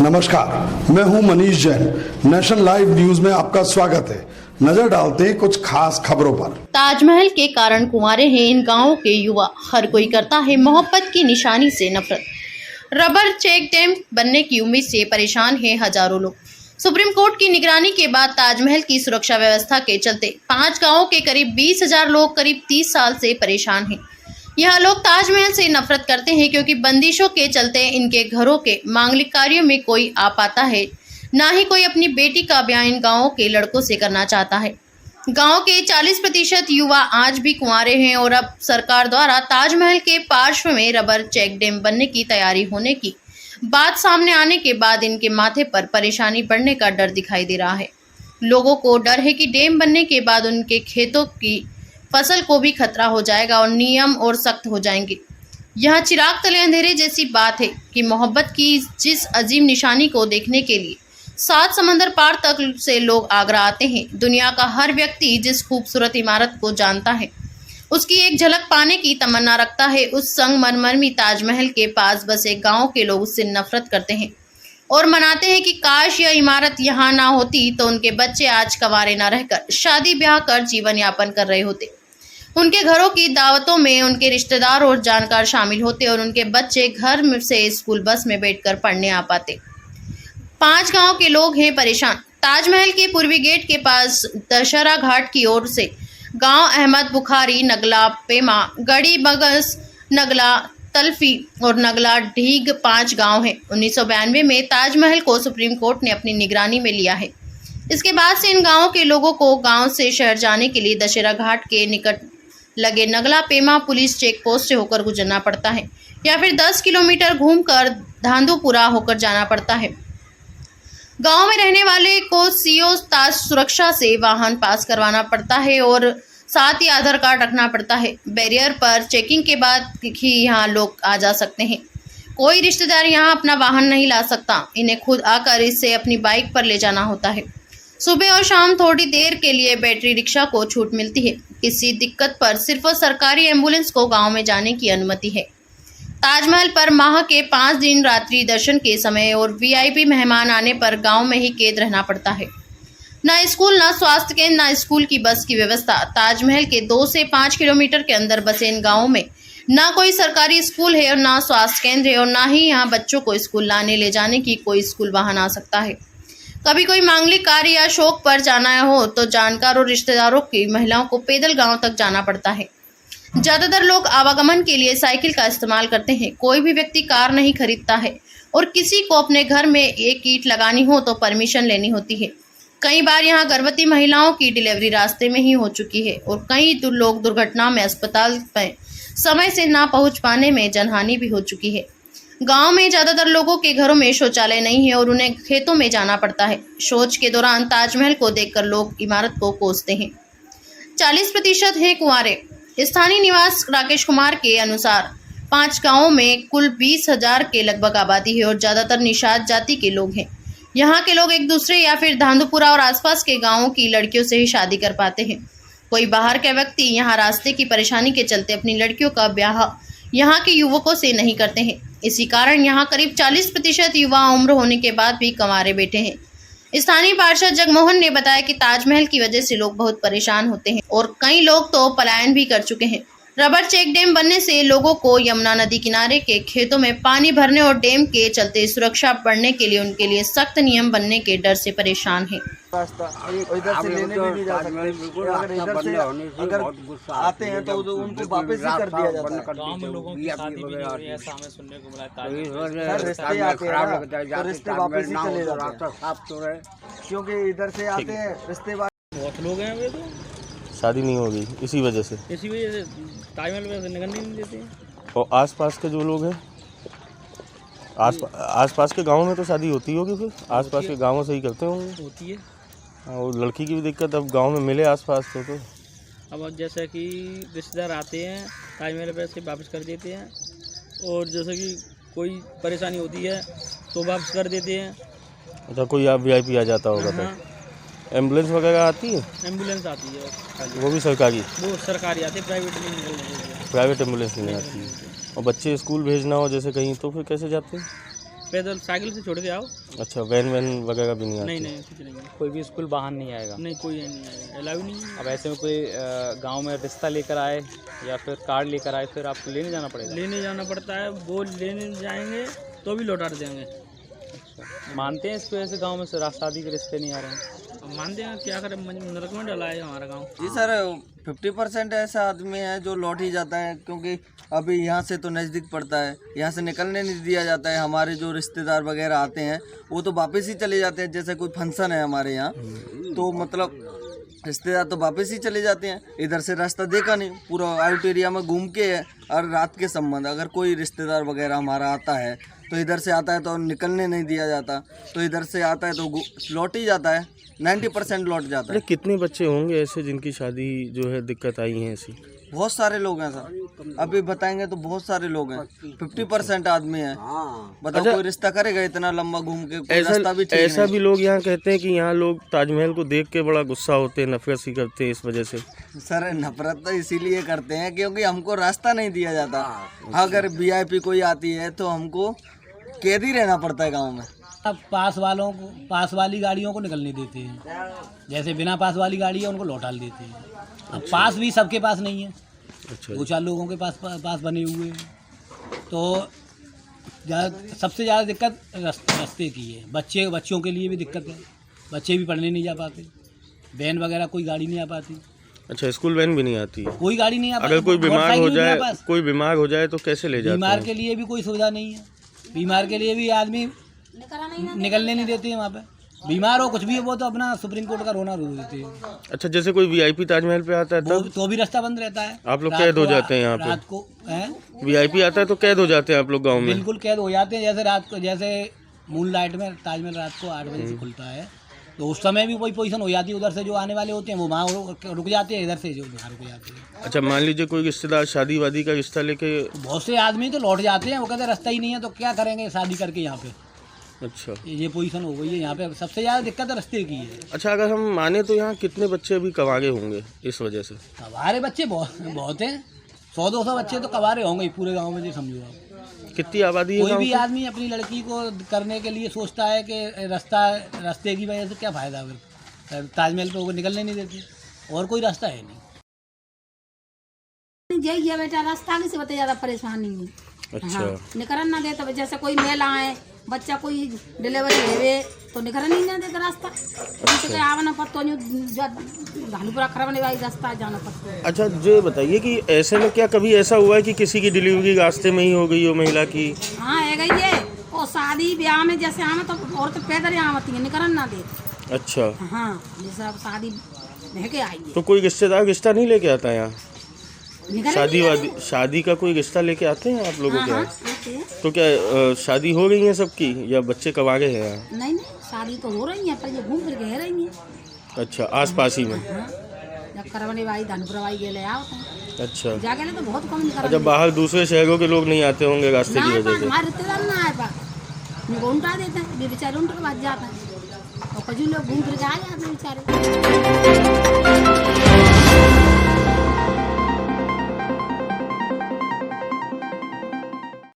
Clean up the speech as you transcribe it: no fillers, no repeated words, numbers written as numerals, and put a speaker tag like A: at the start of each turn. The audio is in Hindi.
A: नमस्कार, मैं हूं Manish Jain. National live news में आपका स्वागत है। नजर डालते हैं कुछ खास खबरों पर।
B: ताजमहल के कारण कुंवारे हैं इन गांवों के युवा, हर कोई करता है मोहब्बत की निशानी से नफरत। रबर चेक डैम बनने की उम्मीद से परेशान हैं हजारों लोग। सुप्रीम कोर्ट की निगरानी के बाद ताजमहल की सुरक्षा व्यवस्था के चलते 5 गांवों के करीब 20,000 लोग करीब 30 साल से परेशान हैं। यह लोग ताजमहल से नफरत करते हैं क्योंकि बंदिशों के चलते इनके घरों के मांगलिक कार्यों में कोई आ पाता है, ना ही कोई अपनी बेटी का ब्याह इन गांवों के लड़कों से करना चाहता है। गांव के 40% युवा आज भी कुंवारे हैं और अब सरकार द्वारा ताजमहल के पार्श्व में रबर चेक डैम बनने की तैयारी होने की बात सामने आने के बाद इनके माथे पर परेशानी बढ़ने का डर दिखाई दे रहा है। लोगों को डर है कि डैम बनने के बाद उनके खेतों की फसल को भी खतरा हो जाएगा और नियम और सख्त हो जाएंगे। यह चिराग तले अंधेरे जैसी बात है कि मोहब्बत की जिस अजीम निशानी को देखने के लिए 7 समंदर पार तक से लोग आगरा आते हैं। दुनिया का हर व्यक्ति जिस खूबसूरत इमारत को जानता है, उसकी एक झलक पाने की तमन्ना रखता है। उस संगमरमरी ताजमहल के पास बसे गांव के लोग उससे नफरत करते हैं और मनाते हैं कि काश यह इमारत यहाँ ना होती तो उनके बच्चे आज कंवारे ना रहकर शादी ब्याह कर जीवन यापन कर रहे होते। उनके घरों की दावतों में उनके रिश्तेदार और जानकार शामिल होते और उनके बच्चे घर से स्कूल बस में बैठकर पढ़ने आ पाते। 5 गांव के लोग हैं परेशान। ताजमहल के पूर्वी गेट के पास दशहरा घाट की ओर से गांव अहमद बुखारी, नगला पेमा, गड़ी बगस, नगला तलफी और नगला ढीग 5 गांव हैं। 1992 में ताजमहल को सुप्रीम कोर्ट ने अपनी निगरानी में लिया है। इसके बाद से इन गांवों के लोगों को गांव से शहर जाने के लिए दशहरा घाट के निकट लगे Nagla Pema police check post से होकर गुजरना पड़ता है या फिर 10 किलोमीटर घूमकर धांधुपुरा होकर जाना पड़ता है। गांव में रहने वाले को सीओ ताज सुरक्षा से वाहन पास करवाना पड़ता है और साथ ही आधार कार्ड रखना पड़ता है। बैरियर पर चेकिंग के बाद ही यहाँ लोग आ जा सकते हैं। कोई रिश्तेदार यहाँ अपना वाहन नहीं ला सकता, इन्हें खुद आकर इससे अपनी बाइक पर ले जाना होता है। सुबह और शाम थोड़ी देर के लिए बैटरी रिक्शा को छूट मिलती है। किसी दिक्कत पर सिर्फ सरकारी एम्बुलेंस को गांव में जाने की अनुमति है। ताजमहल पर माह के 5 दिन रात्रि दर्शन के समय और वीआईपी मेहमान आने पर गांव में ही कैद रहना पड़ता है। ना स्कूल, ना स्वास्थ्य केंद्र, ना स्कूल की बस की व्यवस्था। ताजमहल के 2 से 5 किलोमीटर के अंदर बसे इन गाँवों में ना कोई सरकारी स्कूल है और ना स्वास्थ्य केंद्र है और ना ही यहाँ बच्चों को स्कूल लाने ले जाने की कोई स्कूल वाहन आ सकता है। कभी कोई मांगलिक कार्य या शौक पर जाना हो तो जानकार और रिश्तेदारों की महिलाओं को पैदल गांव तक जाना पड़ता है। ज्यादातर लोग आवागमन के लिए साइकिल का इस्तेमाल करते हैं। कोई भी व्यक्ति कार नहीं खरीदता है और किसी को अपने घर में एक ईंट लगानी हो तो परमिशन लेनी होती है। कई बार यहाँ गर्भवती महिलाओं की डिलीवरी रास्ते में ही हो चुकी है और कई लोग दुर्घटना में अस्पताल में समय से ना पहुँच पाने में जनहानि भी हो चुकी है। गांव में ज्यादातर लोगों के घरों में शौचालय नहीं है और उन्हें खेतों में जाना पड़ता है। शौच के दौरान ताजमहल को देखकर लोग इमारत को कोसते हैं। 40% हैं कुंवारे। स्थानीय निवास राकेश कुमार के अनुसार 5 गांवों में कुल 20,000 के लगभग आबादी है और ज्यादातर निषाद जाति के लोग हैं। यहाँ के लोग एक दूसरे या फिर धांधुपुरा और आसपास के गाँवों की लड़कियों से ही शादी कर पाते हैं। कोई बाहर के व्यक्ति यहाँ रास्ते की परेशानी के चलते अपनी लड़कियों का ब्याह यहाँ के युवकों से नहीं करते हैं। इसी कारण यहाँ करीब 40% युवा उम्र होने के बाद भी कंवारे बैठे हैं। स्थानीय पार्षद जगमोहन ने बताया कि ताजमहल की वजह से लोग बहुत परेशान होते हैं और कई लोग तो पलायन भी कर चुके हैं। रबर चेक डैम बनने से लोगों को यमुना नदी किनारे के खेतों में पानी भरने और डैम के चलते सुरक्षा बढ़ने के लिए उनके लिए सख्त नियम बनने के डर से परेशान हैं।
C: इधर से लेने भी नहीं जा सकते। अगर इधर से अगर आते हैं तो उनको वापस ही कर दिया जाता है।
D: गांव में लोगों की शादी भी नहीं हो रही है, ऐसा हमें सुनने को मिला है।
C: सर रिश्ते आते हैं तो रिश्ते वापस ही चले जाते हैं क्योंकि इधर से आते हैं रिश्ते।
D: बहुत लोग हैं वे तो
E: शादी नहीं होगी इसी वजह से
D: ताजमहल में निकलने नहीं देते हैं।
E: और आसपास के जो लोग हैं आसपास के गांवों में तो शादी होती होगी, फिर आसपास के गांवों से ही करते होंगे।
D: होती है
E: और लड़की की भी दिक्कत अब गांव में मिले आसपास तो
D: अब जैसे कि रिश्तेदार आते हैं ताजमहल पे से वापस कर देते हैं और जैसे कि कोई परेशानी होती है तो वापस कर देते हैं।
E: अच्छा, कोई आप वीआईपी आ जाता होगा तो एम्बुलेंस वगैरह आती है?
D: एम्बुलेंस आती है,
E: वो भी सरकारी?
D: वो सरकारी आती है, प्राइवेट नहीं निकलती।
E: प्राइवेट एम्बुलेंस नहीं आती है। और बच्चे स्कूल भेजना हो जैसे कहीं तो फिर कैसे जाते हैं?
D: पैदल साइकिल से छोड़ के आओ।
E: अच्छा, वैन वैन वगैरह भी नहीं आती?
D: नहीं नहीं कुछ नहीं है।
F: कोई भी स्कूल बाहर नहीं आएगा?
D: नहीं कोई नहीं आएगा, अलाउ नहीं है।
F: अब ऐसे में कोई गांव में रिश्ता लेकर आए या फिर कार्ड लेकर आए, फिर आपको लेने जाना पड़ेगा?
D: लेने जाना पड़ता है, वो लेने जाएंगे तो भी लौटा देंगे।
F: अच्छा, मानते हैं इसकी वजह से गाँव में से शादी के रिश्ते नहीं आ रहे हैं?
D: अब मानते हैं, क्या करें, नरक में डला है हमारा गाँव।
C: जी सर, 50% ऐसा आदमी है जो लौट ही जाता है, क्योंकि अभी यहाँ से तो नज़दीक पड़ता है, यहाँ से निकलने नहीं दिया जाता है। हमारे जो रिश्तेदार वगैरह आते हैं वो तो वापस ही चले जाते हैं। जैसे कोई फंक्शन है हमारे यहाँ, तो मतलब रिश्तेदार तो वापस ही चले जाते हैं। इधर से रास्ता देखा नहीं, पूरा आउट एरिया में घूम के है। और रात के संबंध अगर कोई रिश्तेदार वगैरह हमारा आता है तो इधर से आता है तो निकलने नहीं दिया जाता, तो इधर से आता है तो लौट ही जाता है। 90% लौट जाता है।
E: कितने बच्चे होंगे ऐसे जिनकी शादी जो है दिक्कत आई है ऐसी?
C: बहुत सारे लोग हैं सर, अभी बताएंगे तो बहुत सारे लोग हैं। 50% आदमी है। बताओ,
E: अच्छा,
C: कोई रिश्ता करेगा इतना लंबा घूम के? कोई रास्ता भी ठीक
E: ऐसा
C: नहीं।
E: भी लोग यहाँ कहते हैं कि यहाँ लोग ताजमहल को देख के बड़ा गुस्सा होते हैं, नफरत सी करते हैं इस वजह से।
C: सर, नफरत तो इसीलिए करते हैं क्योंकि हमको रास्ता नहीं दिया जाता। अगर VIP कोई आती है तो हमको कैद ही रहना पड़ता है गाँव में।
G: अब पास वाली गाड़ियों को निकलने देते हैं, जैसे बिना पास वाली गाड़ी है उनको लौटा देते हैं। अब पास भी सबके पास नहीं है।
E: अच्छा,
G: 2-4 लोगों के पास बने हुए हैं। तो सबसे ज़्यादा दिक्कत रास्ते की है। बच्चों के लिए भी दिक्कत है, बच्चे भी पढ़ने नहीं जा पाते। वैन वगैरह कोई गाड़ी नहीं आ पाती।
E: अच्छा, स्कूल वैन भी नहीं आती?
G: कोई गाड़ी नहीं आ पाती।
E: अगर कोई बीमार हो जाए तो कैसे ले जाते हैं?
G: बीमार के लिए भी कोई सुविधा नहीं है। बीमार के लिए भी आदमी निकलने नहीं देते हैं वहाँ पे। बीमार हो कुछ भी हो वो तो अपना सुप्रीम कोर्ट का रोना रो देते हैं।
E: अच्छा, जैसे कोई VIP ताजमहल पे आता है तब
G: तो भी रास्ता बंद रहता है।
E: आप लोग कैद हो जाते हैं यहाँ पे?
G: रात को
E: VIP आता है तो कैद हो जाते हैं आप लोग गाँव में?
G: बिल्कुल कैद हो जाते हैं। जैसे रात को, जैसे मून लाइट में ताजमहल रात को 8 बजे से खुलता है, तो उस समय भी कोई पोजीशन हो जाती है। उधर से जो आने वाले होते हैं वो वहाँ रुक जाते हैं, इधर से जो बाहर रुक जाते हैं।
E: अच्छा, मान लीजिए कोई रिश्तेदार शादी वादी का रिश्ता लेके,
G: बहुत से आदमी तो लौट जाते हैं। वो कहते हैं रास्ता ही नहीं है तो क्या करेंगे शादी करके यहाँ पे।
E: अच्छा,
G: ये पोजीशन हो गई है यहाँ पे। सबसे ज़्यादा दिक्कत रास्ते की है।
E: अच्छा, अगर हम माने तो यहाँ कितने बच्चे अभी कवारे होंगे इस वजह से?
G: कवारे बच्चे बहुत हैं। 100-200 बच्चे तो कवारे होंगे पूरे गाँव में, जो समझो आप।
E: कितनी आबादी है
G: कोई
E: गाँव
G: भी
E: की?
G: आदमी अपनी लड़की को करने के लिए सोचता है कि रास्ते की वजह से क्या फ़ायदा फिर। ताजमहल पे वो निकलने नहीं देते, और कोई रास्ता है नहीं।
H: यही है बेटा, रास्ता की से बता ज़्यादा परेशानी है।
E: अच्छा,
H: हाँ, निकलन ना दे तो जैसे कोई मेला है, बच्चा कोई डिलीवरी लेवे तो निकलन ही ना देता रास्ता। जैसे आवना पत्तो धानुपुरा खराब नहीं भाई रास्ता जाना पड़ता।
E: अच्छा, जो बताइए कि ऐसे में क्या कभी ऐसा हुआ है कि किसी की डिलीवरी रास्ते में ही हो गई हो महिला की?
H: हाँ, है गई है। और शादी ब्याह में जैसे आवे तो औरत पैदल यहाँ आती है, निकलन ना दे।
E: अच्छा,
H: हाँ, जैसे अब शादी लेके आई है,
E: तो कोई रिश्तेदार रिश्ता नहीं लेके आता है यहाँ?
H: निकलन
E: शादी का कोई रिश्ता लेके आते हैं आप लोगों के यहाँ?
H: आते हैं।
E: तो क्या शादी हो गई है सबकी या बच्चे कवारे हैं यहाँ?
H: नहीं, शादी तो हो रही है पर ये घूम फिर के रही है।
E: अच्छा, आस पास ही में?
H: हाँ, जब करवने भाई धानुपुरा भाई गेले आओ तो
E: अच्छा,
H: जाके तो बहुत कम निकल।
E: अच्छा, बाहर दूसरे शहरों के लोग नहीं आते होंगे रास्ते की वजह से?
H: हमारे रिश्तेदार ना आए पास, उनको उल्टा देते हैं, बेचारे उल्टा के बाद जाते हैं और कुछ लोग घूम फिर के आ जाते हैं बेचारे।